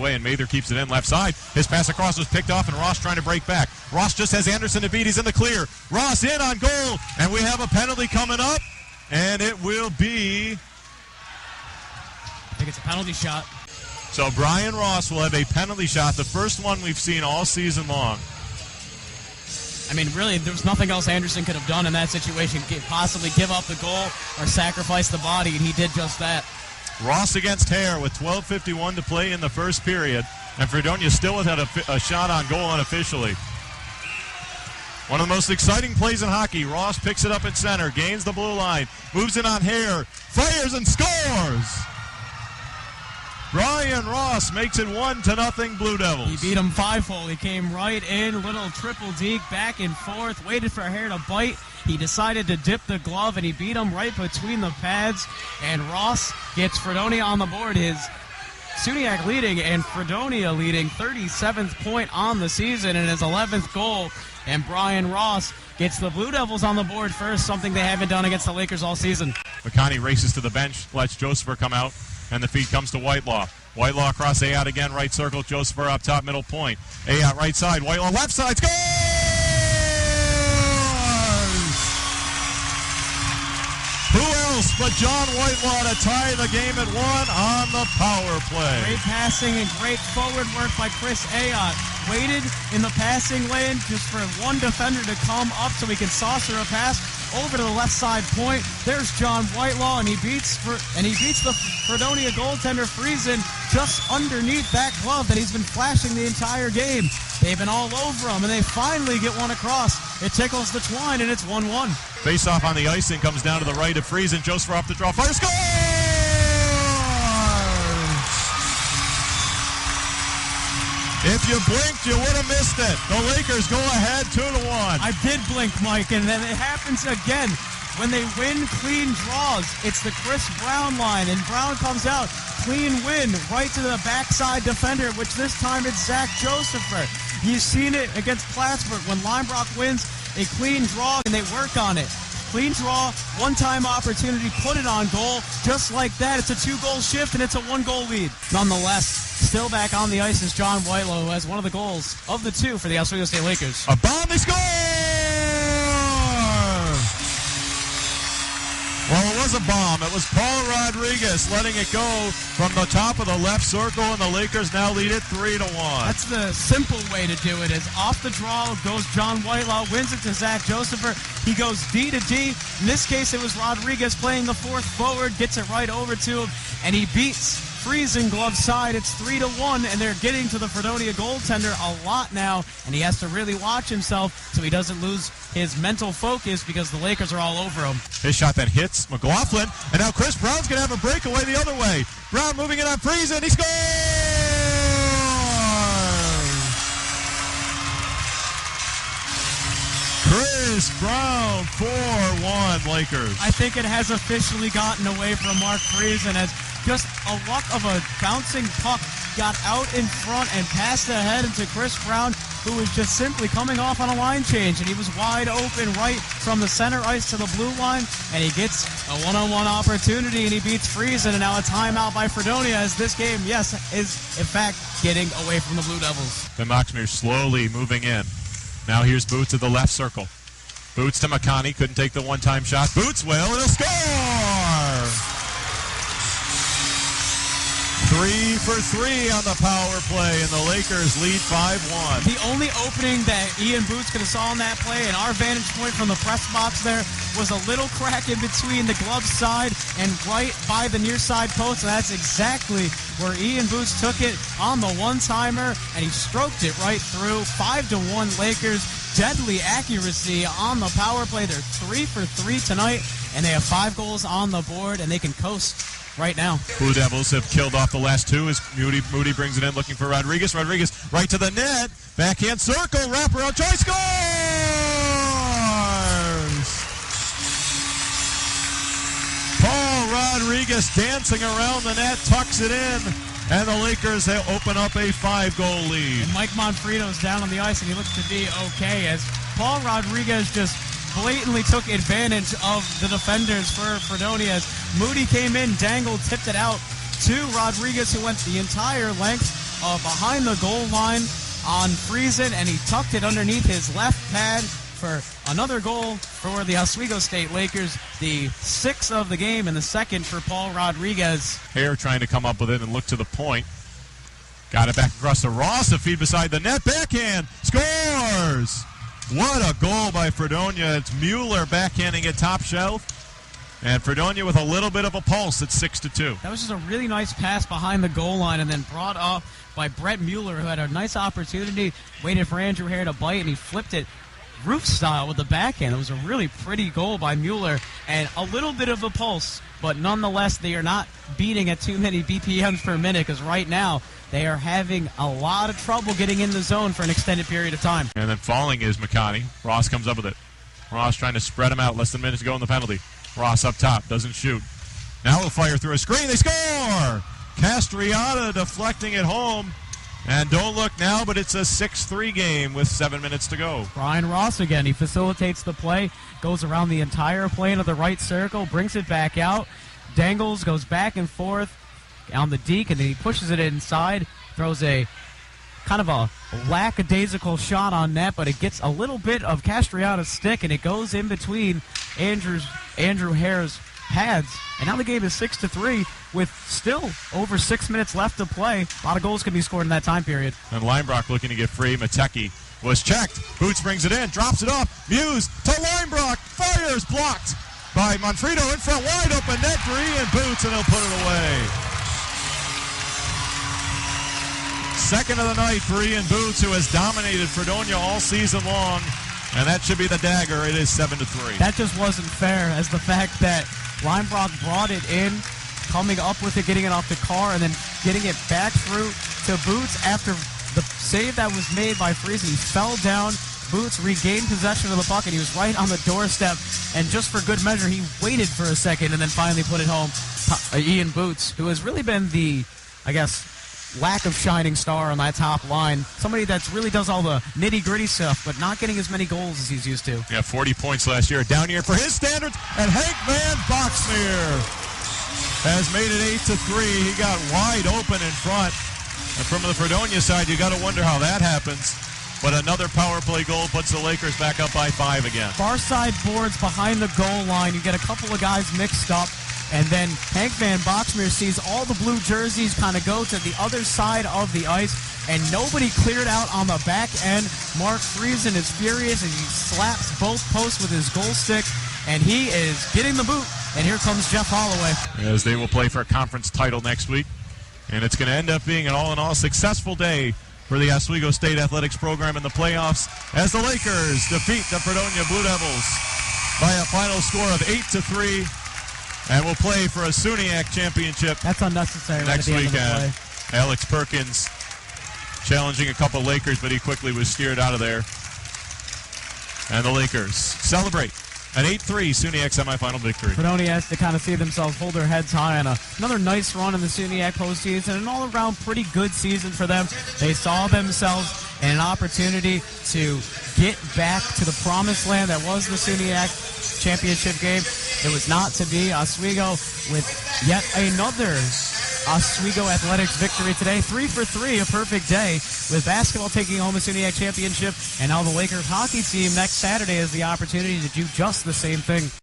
away, and Mather keeps it in left side. His pass across was picked off, and Ross trying to break back. Ross just has Anderson to beat. He's in the clear. Ross in on goal, and we have a penalty coming up, and it will be... I think it's a penalty shot. So Brian Ross will have a penalty shot, the first one we've seen all season long. I mean, really, there was nothing else Anderson could have done in that situation, possibly give up the goal or sacrifice the body, and he did just that. Ross against Hare with 12:51 to play in the first period, and Fredonia still without a shot on goal unofficially. One of the most exciting plays in hockey. Ross picks it up at center, gains the blue line, moves it on Hare, fires and scores! Brian Ross makes it 1-0 Blue Devils. He beat him 5-hole. He came right in, little triple deke, back and forth, waited for Hare to bite. He decided to dip the glove, and he beat him right between the pads. And Ross gets Fredonia on the board. His SUNYAC leading and Fredonia leading, 37th point on the season and his 11th goal. And Brian Ross gets the Blue Devils on the board first, something they haven't done against the Lakers all season. McConney races to the bench, lets Josepher come out. And the feed comes to Whitelaw. Whitelaw across Ayotte again, right circle. Josepher up top, middle point. Ayotte right side. Whitelaw left side. Scores! Who else but John Whitelaw to tie the game at 1 on the power play? Great passing and great forward work by Chris Ayotte. Waited in the passing lane just for one defender to come up so he can saucer a pass over to the left side point. There's John Whitelaw, and he beats the Fredonia goaltender Friesen just underneath that glove that he's been flashing the entire game. They've been all over him, and they finally get one across. It tickles the twine, and it's 1-1. Face off on the icing comes down to the right of Friesen. Joseph off the draw. Fire scores! If you blinked, you would have missed it. The Lakers go ahead 2-1. I did blink, Mike, and then it happens again. When they win clean draws, it's the Chris Brown line, and Brown comes out. Clean win right to the backside defender, which this time it's Zach Josepher. You've seen it against Plattsburgh when Linebrock wins a clean draw, and they work on it. Clean draw, one-time opportunity, put it on goal. Just like that, it's a 2-goal shift, and it's a 1-goal lead. Nonetheless, still back on the ice is John Whitelaw, who has one of the goals of the 2 for the Oswego State Lakers. A bomb, they score! Well, it was a bomb. It was Paul Rodriguez letting it go from the top of the left circle, and the Lakers now lead it 3-1. That's the simple way to do it, is off the draw goes John Whitelaw, wins it to Zach Josepher. He goes D to D. In this case, it was Rodriguez playing the fourth forward, gets it right over to him, and he beats Friesen glove side. It's 3-1, and they're getting to the Fredonia goaltender a lot now, and he has to really watch himself so he doesn't lose his mental focus because the Lakers are all over him. His shot that hits McLaughlin, and now Chris Brown's going to have a breakaway the other way. Brown moving it on Friesen. He scores! Chris Brown, 4-1 Lakers. I think it has officially gotten away from Mark Friesen as just a luck of a bouncing puck got out in front and passed ahead into Chris Brown, who was just simply coming off on a line change, and he was wide open right from the center ice to the blue line, and he gets a one-on-one opportunity, and he beats Friesen, and now a timeout by Fredonia as this game, yes, is in fact getting away from the Blue Devils. Then Moxmere slowly moving in. Now here's Boots at the left circle. Boots to McConney, couldn't take the one-time shot. Boots will, and he'll score! 3 for 3 on the power play, and the Lakers lead 5-1. The only opening that Ian Boots could have saw on that play, and our vantage point from the press box there, was a little crack in between the glove side and right by the near side post, and that's exactly where Ian Boots took it on the one-timer, and he stroked it right through. 5-1 Lakers. Deadly accuracy on the power play. They're 3 for 3 tonight, and they have 5 goals on the board, and they can coast right now. Blue Devils have killed off the last 2 as Moody brings it in looking for Rodriguez. Rodriguez right to the net. Backhand circle. Wraparound. Choice scores! Paul Rodriguez dancing around the net. Tucks it in. And the Lakers, they open up a 5-goal lead. And Mike Monfrito's down on the ice, and he looks to be okay as Paul Rodriguez just blatantly took advantage of the defenders for Fredonia as Moody came in, dangled, tipped it out to Rodriguez, who went the entire length behind the goal line on Friesen, and he tucked it underneath his left pad for another goal for the Oswego State Lakers, the 6th of the game and the 2nd for Paul Rodriguez. Hare trying to come up with it and look to the point. Got it back across to Ross, a feed beside the net, backhand, scores! What a goal by Fredonia. It's Mueller backhanding it top shelf. And Fredonia with a little bit of a pulse at 6-2. That was just a really nice pass behind the goal line and then brought up by Brett Mueller, who had a nice opportunity, waited for Andrew Hare to bite, and he flipped it roof style with the backhand. It was a really pretty goal by Mueller and a little bit of a pulse, but nonetheless they are not beating at too many BPMs per minute, because right now they are having a lot of trouble getting in the zone for an extended period of time. And then falling is McConney. Ross comes up with it. Ross trying to spread him out, less than a minute to go in the penalty. Ross up top, doesn't shoot. Now he'll fire through a screen, they score! Castriata deflecting it home. And don't look now, but it's a 6-3 game with 7 minutes to go. Brian Ross again. He facilitates the play, goes around the entire plane of the right circle, brings it back out, dangles, goes back and forth on the deke, and then he pushes it inside, throws a kind of a lackadaisical shot on net, but it gets a little bit of Castriata's stick, and it goes in between Andrew Hare's pads. And now the game is 6-3 with still over 6 minutes left to play. A lot of goals can be scored in that time period. And Linebrock looking to get free. Matecki was checked. Boots brings it in, drops it off. Muse to Linebrock. Fires, blocked by Manfredo in front, wide open net. Bree and Boots, and he'll put it away. Second of the night, Bree and Boots, who has dominated Fredonia all season long. And that should be the dagger. It is 7-3. That just wasn't fair, as the fact that Linebrock brought it in, coming up with it, getting it off the car, and then getting it back through to Boots after the save that was made by Friesen. He fell down. Boots regained possession of the puck, and he was right on the doorstep. And just for good measure, he waited for a second and then finally put it home. Ian Boots, who has really been the, I guess, lack of shining star on that top line. Somebody that really does all the nitty-gritty stuff, but not getting as many goals as he's used to. Yeah, 40 points last year. Down here for his standards, and Hank Van Boxmeer has made it 8-3. He got wide open in front. And from the Fredonia side, you got to wonder how that happens. But another power play goal puts the Lakers back up by 5 again. Far side boards behind the goal line. You get a couple of guys mixed up. And then Hank Van Boxmeer sees all the blue jerseys kind of go to the other side of the ice, and nobody cleared out on the back end. Mark Friesen is furious, and he slaps both posts with his goal stick, and he is getting the boot. And here comes Jeff Holloway. As they will play for a conference title next week. And it's going to end up being an all-in-all successful day for the Oswego State Athletics program in the playoffs, as the Lakers defeat the Fredonia Blue Devils by a final score of 8-3. And we'll play for a SUNYAC Championship. That's unnecessary next right weekend. Alex Perkins challenging a couple Lakers, but he quickly was steered out of there. And the Lakers celebrate an 8-3 SUNYAC semifinal victory. Fredonia has to kind of see themselves hold their heads high on another nice run in the SUNYAC postseason, an all-around pretty good season for them. They saw themselves in an opportunity to get back to the promised land that was the SUNYAC Championship Game. It was not to be. Oswego with yet another Oswego Athletics victory today. 3 for 3, a perfect day, with basketball taking home the SUNYAC Championship, and now the Lakers hockey team next Saturday has the opportunity to do just the same thing.